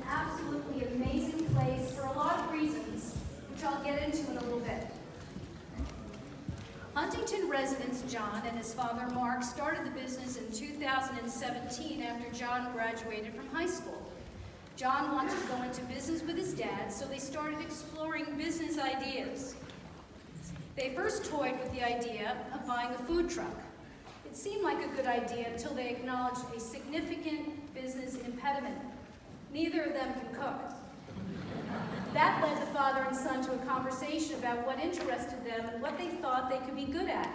absolutely amazing place for a lot of reasons, which I'll get into in a little bit. Huntington residents John and his father Mark started the business in 2017 after John graduated from high school. John wanted to go into business with his dad, so they started exploring business ideas. They first toyed with the idea of buying a food truck. It seemed like a good idea until they acknowledged a significant business impediment. Neither of them can cook. That led the father and son to a conversation about what interested them and what they thought they could be good at.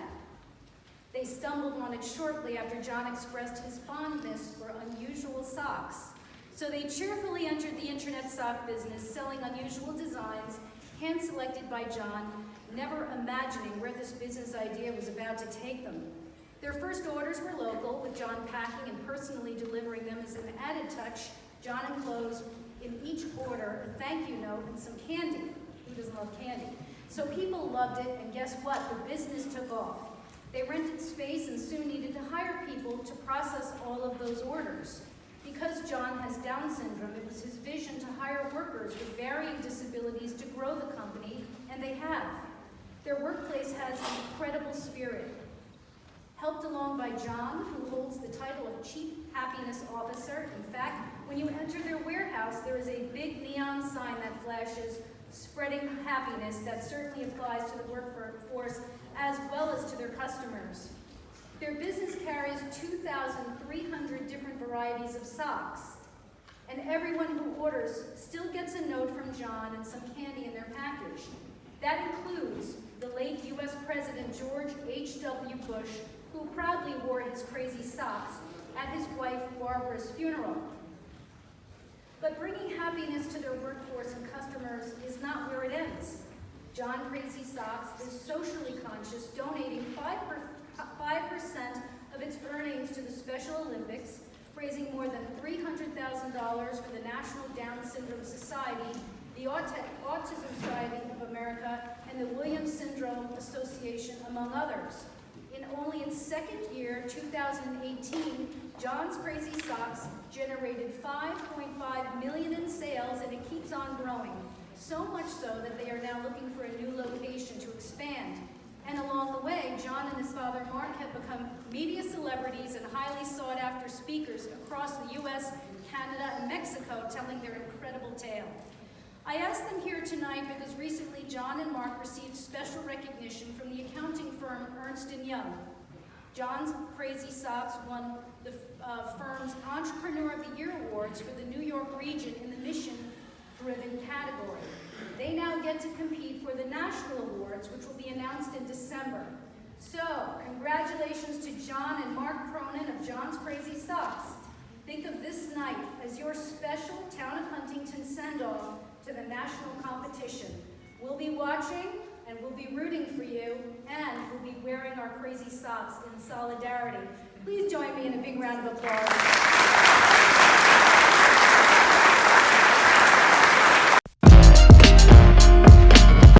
They stumbled on it shortly after John expressed his fondness for unusual socks. So they cheerfully entered the internet sock business, selling unusual designs, hand-selected by John, never imagining where this business idea was about to take them. Their first orders were local, with John packing and personally delivering them as an added touch. John enclosed in each order a thank you note and some candy. Who doesn't love candy? So people loved it, and guess what? The business took off. They rented space and soon needed to hire people to process all of those orders. Because John has Down syndrome, it was his vision to hire workers with varying disabilities to grow the company, and they have. Their workplace has an incredible spirit. Helped along by John, who holds the title of Chief Happiness Officer. In fact, when you enter their warehouse, there is a big neon sign that flashes spreading happiness that certainly applies to the workforce as well as to their customers. Their business carries 2,300 different varieties of socks, and everyone who orders still gets a note from John and some candy in their package. That includes the late U.S. President George H.W. Bush, who proudly wore his crazy socks at his wife Barbara's funeral. But bringing happiness to their workforce and customers is not where it ends. John Crazy Socks is socially conscious, donating 5% of its earnings to the Special Olympics, raising more than $300,000 for the National Down Syndrome Society, the Autism Society of America, and the Williams Syndrome Association, among others. In only its second year, 2018, John's Crazy Socks generated $5.5 million in sales, and it keeps on growing. So much so that they are now looking for a new location to expand. And along the way, John and his father Mark have become media celebrities and highly sought after speakers across the U.S., Canada, and Mexico, telling their incredible tale. I asked them here tonight because recently John and Mark received special recognition from the accounting firm Ernst & Young. John's Crazy Socks won the firm's Entrepreneur of the Year Awards for the New York region in the mission-driven category. They now get to compete for the national awards, which will be announced in December. So, congratulations to John and Mark Cronin of John's Crazy Socks. Think of this night as your special Town of Huntington send-off to the national competition. We'll be watching, and we'll be rooting for you, and we'll be wearing our crazy socks in solidarity. Please join me in a big round of applause.